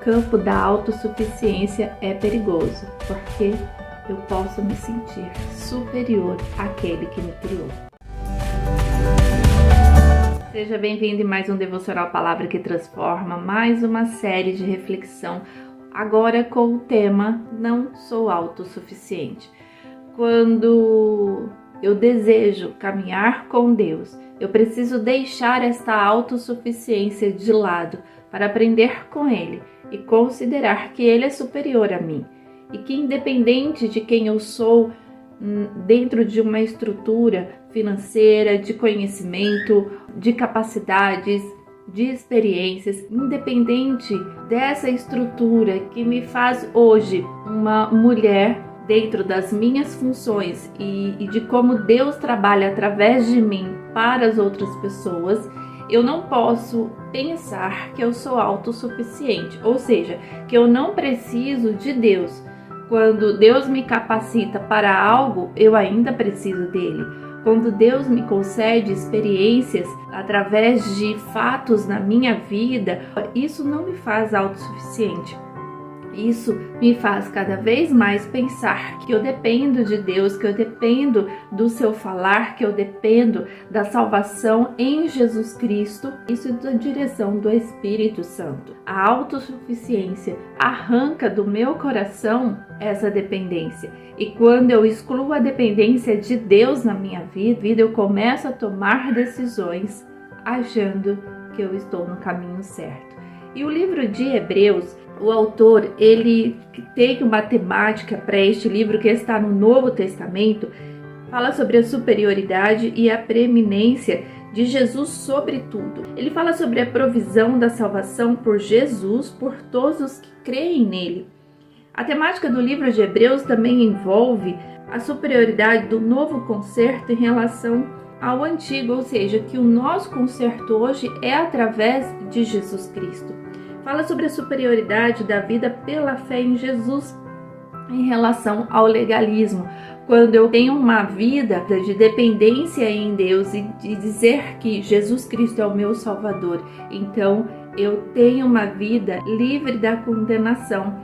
campo da autossuficiência é perigoso, porque eu posso me sentir superior àquele que me criou. Seja bem-vindo em mais um Devocional Palavra que Transforma, mais uma série de reflexão, agora com o tema Não Sou Autossuficiente. Quando eu desejo caminhar com Deus, eu preciso deixar esta autossuficiência de lado para aprender com Ele e considerar que Ele é superior a mim e que, independente de quem eu sou, dentro de uma estrutura financeira, de conhecimento, de capacidades, de experiências, independente dessa estrutura que me faz hoje uma mulher dentro das minhas funções e de como Deus trabalha através de mim para as outras pessoas, eu não posso pensar que eu sou autossuficiente, ou seja, que eu não preciso de Deus. Quando Deus me capacita para algo, eu ainda preciso dele. Quando Deus me concede experiências através de fatos na minha vida, isso não me faz autossuficiente. Isso me faz cada vez mais pensar que eu dependo de Deus, que eu dependo do seu falar, que eu dependo da salvação em Jesus Cristo, isso da direção do Espírito Santo. A autossuficiência arranca do meu coração essa dependência. E quando eu excluo a dependência de Deus na minha vida, eu começo a tomar decisões achando que eu estou no caminho certo. E o livro de Hebreus, o autor, ele tem uma temática para este livro que está no Novo Testamento, fala sobre a superioridade e a preeminência de Jesus sobre tudo. Ele fala sobre a provisão da salvação por Jesus, por todos os que creem nele. A temática do livro de Hebreus também envolve a superioridade do novo concerto em relação ao antigo, ou seja, que o nosso concerto hoje é através de Jesus Cristo. Fala sobre a superioridade da vida pela fé em Jesus em relação ao legalismo. Quando eu tenho uma vida de dependência em Deus e de dizer que Jesus Cristo é o meu Salvador, então eu tenho uma vida livre da condenação,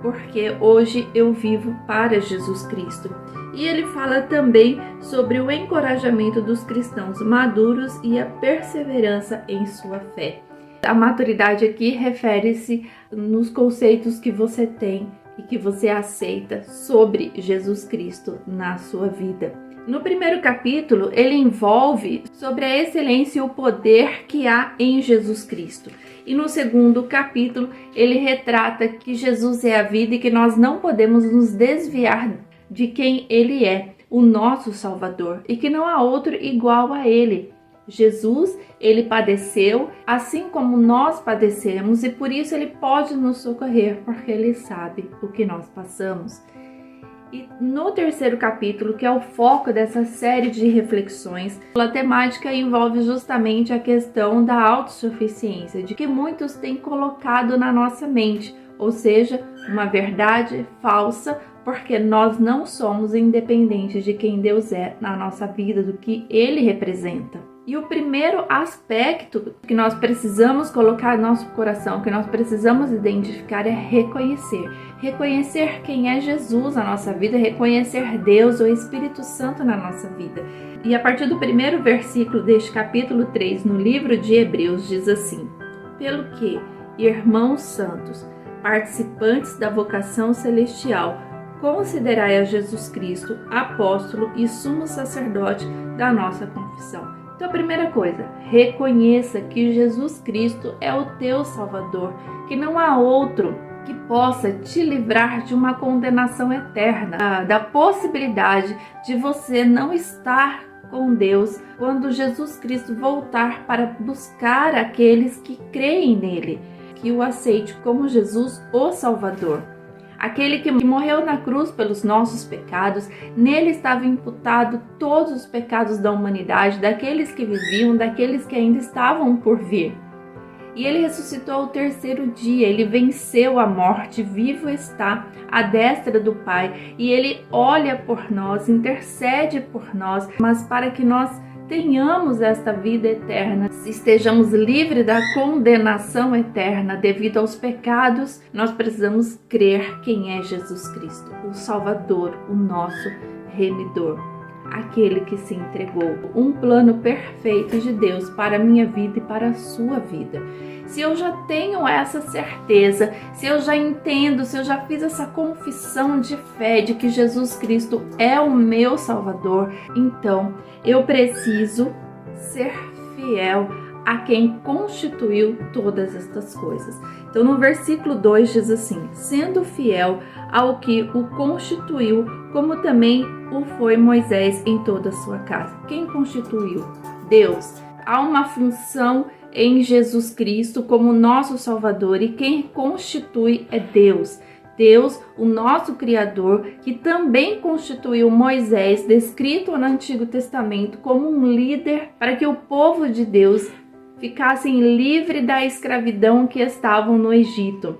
porque hoje eu vivo para Jesus Cristo. E ele fala também sobre o encorajamento dos cristãos maduros e a perseverança em sua fé. A maturidade aqui refere-se nos conceitos que você tem e que você aceita sobre Jesus Cristo na sua vida. No primeiro capítulo, ele envolve sobre a excelência e o poder que há em Jesus Cristo. E no segundo capítulo, ele retrata que Jesus é a vida e que nós não podemos nos desviar de quem ele é, o nosso Salvador, e que não há outro igual a ele. Jesus, ele padeceu assim como nós padecemos e por isso ele pode nos socorrer, porque ele sabe o que nós passamos. E no terceiro capítulo, que é o foco dessa série de reflexões, a temática envolve justamente a questão da autossuficiência, de que muitos têm colocado na nossa mente, ou seja, uma verdade falsa, porque nós não somos independentes de quem Deus é na nossa vida, do que Ele representa. E o primeiro aspecto que nós precisamos colocar no nosso coração, que nós precisamos identificar é reconhecer. Reconhecer quem é Jesus na nossa vida, reconhecer Deus, o Espírito Santo na nossa vida. E a partir do primeiro versículo deste capítulo 3, no livro de Hebreus, diz assim: Pelo que, irmãos santos, participantes da vocação celestial, considerai a Jesus Cristo, apóstolo e sumo sacerdote da nossa confissão. Então, a primeira coisa, reconheça que Jesus Cristo é o teu Salvador, que não há outro que possa te livrar de uma condenação eterna, da possibilidade de você não estar com Deus quando Jesus Cristo voltar para buscar aqueles que creem nele, que o aceite como Jesus, o Salvador. Aquele que morreu na cruz pelos nossos pecados, nele estava imputado todos os pecados da humanidade, daqueles que viviam, daqueles que ainda estavam por vir. E ele ressuscitou ao terceiro dia, ele venceu a morte, vivo está à destra do Pai, e ele olha por nós, intercede por nós, mas para que nós tenhamos esta vida eterna, estejamos livres da condenação eterna devido aos pecados, nós precisamos crer quem é Jesus Cristo, o Salvador, o nosso Remidor, aquele que se entregou, um plano perfeito de Deus para a minha vida e para a sua vida. Se eu já tenho essa certeza, se eu já entendo, se eu já fiz essa confissão de fé de que Jesus Cristo é o meu Salvador, então eu preciso ser fiel a quem constituiu todas estas coisas. Então no versículo 2 diz assim: sendo fiel ao que o constituiu, como também o foi Moisés em toda a sua casa. Quem constituiu? Deus. Há uma função em Jesus Cristo como nosso Salvador, e quem constitui é Deus. Deus, o nosso Criador, que também constituiu Moisés, descrito no Antigo Testamento, como um líder para que o povo de Deus ficassem livre da escravidão que estavam no Egito.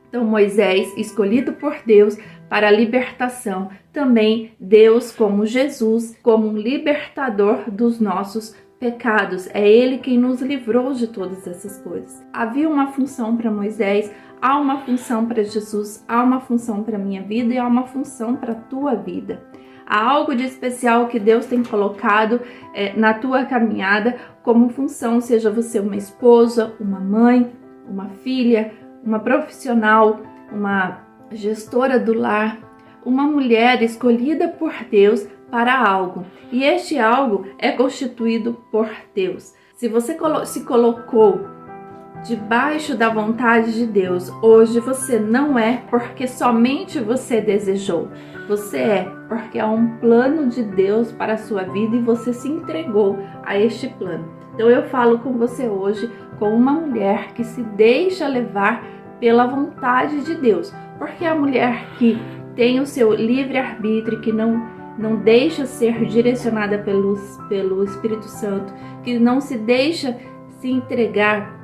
Então Moisés, escolhido por Deus para a libertação, também Deus como Jesus, como um libertador dos nossos pecados. É Ele quem nos livrou de todas essas coisas. Havia uma função para Moisés, há uma função para Jesus, há uma função para a minha vida e há uma função para a tua vida. Há algo de especial que Deus tem colocado na tua caminhada como função, seja você uma esposa, uma mãe, uma filha, uma profissional, uma gestora do lar, uma mulher escolhida por Deus para algo. E este algo é constituído por Deus. Se você se colocou debaixo da vontade de Deus, hoje você não é porque somente você desejou. Você é porque há um plano de Deus para a sua vida e você se entregou a este plano. Então eu falo com você hoje como uma mulher que se deixa levar pela vontade de Deus. Porque a mulher que tem o seu livre-arbítrio, que não deixa ser direcionada pelo Espírito Santo, que não se deixa se entregar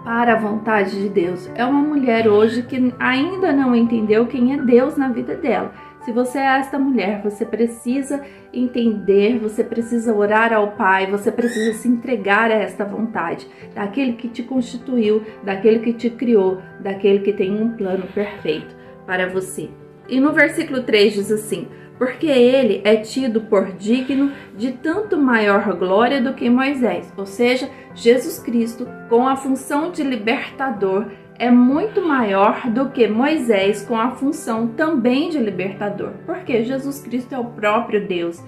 para a vontade de Deus, é uma mulher hoje que ainda não entendeu quem é Deus na vida dela. Se você é esta mulher, você precisa entender, você precisa orar ao Pai, você precisa se entregar a esta vontade, daquele que te constituiu, daquele que te criou, daquele que tem um plano perfeito para você. E no versículo 3 diz assim: porque ele é tido por digno de tanto maior glória do que Moisés. Ou seja, Jesus Cristo, com a função de libertador, é muito maior do que Moisés com a função também de libertador. Porque Jesus Cristo é o próprio Deus,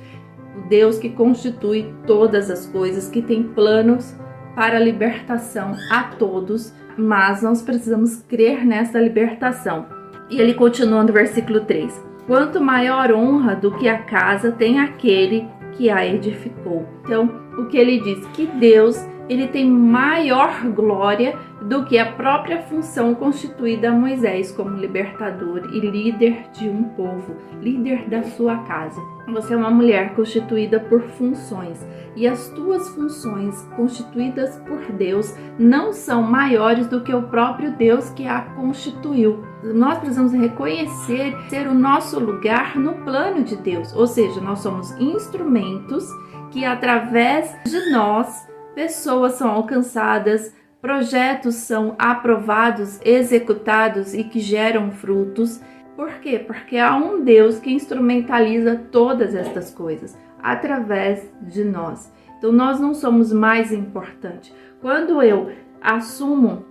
o Deus que constitui todas as coisas, que tem planos para a libertação a todos, mas nós precisamos crer nessa libertação. E ele continua no versículo 3. Quanto maior honra do que a casa tem aquele que a edificou. Então, o que ele diz? Que Deus, ele tem maior glória do que a própria função constituída a Moisés como libertador e líder de um povo, líder da sua casa. Você é uma mulher constituída por funções, e as tuas funções constituídas por Deus não são maiores do que o próprio Deus que a constituiu. Nós precisamos reconhecer ser o nosso lugar no plano de Deus, ou seja, nós somos instrumentos que através de nós pessoas são alcançadas, projetos são aprovados, executados e que geram frutos. Por quê? Porque há um Deus que instrumentaliza todas estas coisas através de nós. Então nós não somos mais importantes. Quando eu assumo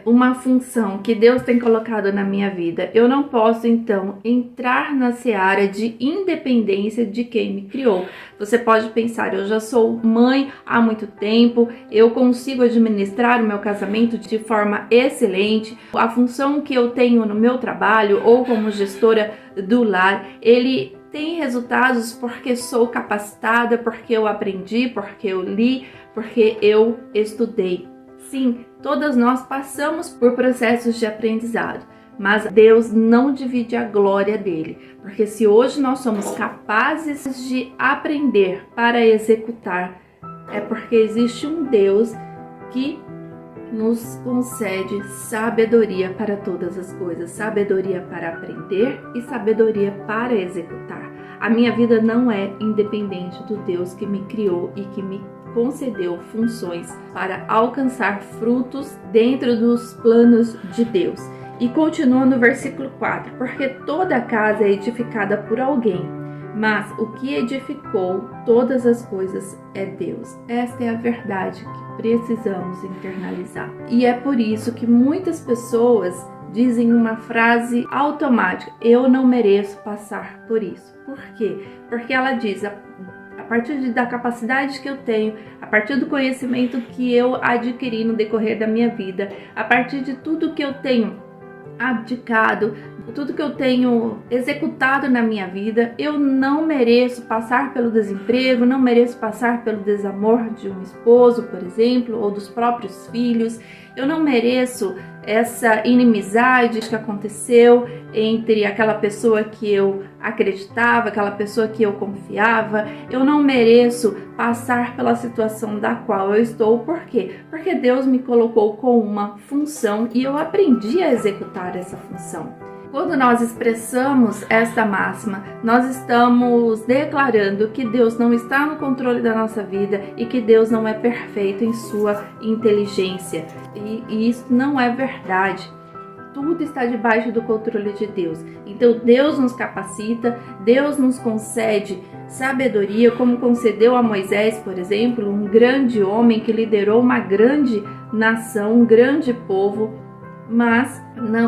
uma função que Deus tem colocado na minha vida, eu não posso então entrar na seara de independência de quem me criou. Você pode pensar: eu já sou mãe há muito tempo, eu consigo administrar o meu casamento de forma excelente, a função que eu tenho no meu trabalho ou como gestora do lar, ele tem resultados porque sou capacitada, porque eu aprendi, porque eu li, porque eu estudei. Sim, todas nós passamos por processos de aprendizado, mas Deus não divide a glória dele, porque se hoje nós somos capazes de aprender para executar, é porque existe um Deus que nos concede sabedoria para todas as coisas, sabedoria para aprender e sabedoria para executar. A minha vida não é independente do Deus que me criou e que me concedeu funções para alcançar frutos dentro dos planos de Deus. E continua no versículo 4, porque toda casa é edificada por alguém, mas o que edificou todas as coisas é Deus. Esta é a verdade que precisamos internalizar. E é por isso que muitas pessoas dizem uma frase automática: eu não mereço passar por isso. Por quê? Porque ela diz, a partir da capacidade que eu tenho, a partir do conhecimento que eu adquiri no decorrer da minha vida, a partir de tudo que eu tenho abdicado, tudo que eu tenho executado na minha vida, eu não mereço passar pelo desemprego, não mereço passar pelo desamor de um esposo, por exemplo, ou dos próprios filhos. Eu não mereço essa inimizade que aconteceu entre aquela pessoa que eu acreditava, aquela pessoa que eu confiava. Eu não mereço passar pela situação da qual eu estou. Por quê? Porque Deus me colocou com uma função e eu aprendi a executar essa função. Quando nós expressamos esta máxima, nós estamos declarando que Deus não está no controle da nossa vida e que Deus não é perfeito em sua inteligência. E isso não é verdade. Tudo está debaixo do controle de Deus. Então Deus nos capacita, Deus nos concede sabedoria, como concedeu a Moisés, por exemplo, um grande homem que liderou uma grande nação, um grande povo. Mas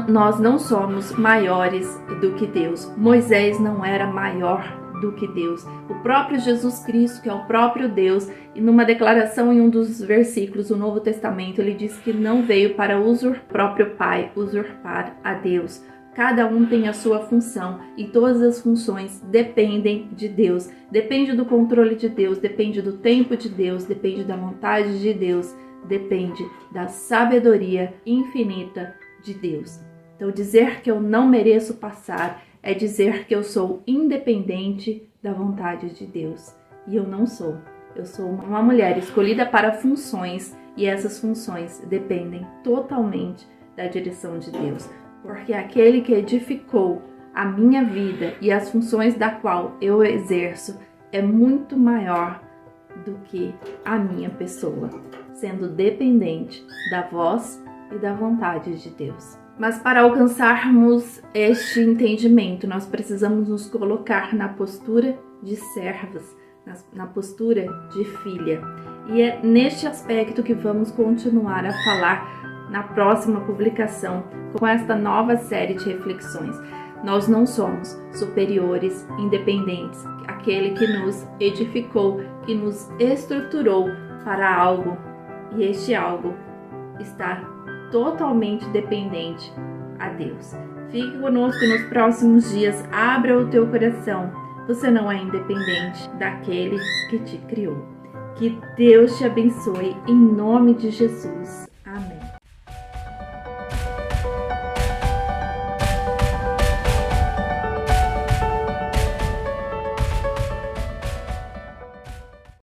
nós não somos maiores do que Deus. Moisés não era maior do que Deus. O próprio Jesus Cristo, que é o próprio Deus, e numa declaração em um dos versículos do Novo Testamento, ele diz que não veio para o próprio Pai usurpar a Deus. Cada um tem a sua função e todas as funções dependem de Deus. Depende do controle de Deus, depende do tempo de Deus, depende da vontade de Deus. Depende da sabedoria infinita de Deus. Então, dizer que eu não mereço passar é dizer que eu sou independente da vontade de Deus. E eu não sou. Eu sou uma mulher escolhida para funções e essas funções dependem totalmente da direção de Deus. Porque aquele que edificou a minha vida e as funções da qual eu exerço é muito maior do que a minha pessoa, sendo dependente da voz e da vontade de Deus. Mas para alcançarmos este entendimento, nós precisamos nos colocar na postura de servas, na postura de filha. E é neste aspecto que vamos continuar a falar na próxima publicação, com esta nova série de reflexões. Nós não somos superiores, independentes. Aquele que nos edificou, que nos estruturou para algo, e este algo está totalmente dependente a Deus. Fique conosco nos próximos dias, abra o teu coração. Você não é independente daquele que te criou. Que Deus te abençoe em nome de Jesus.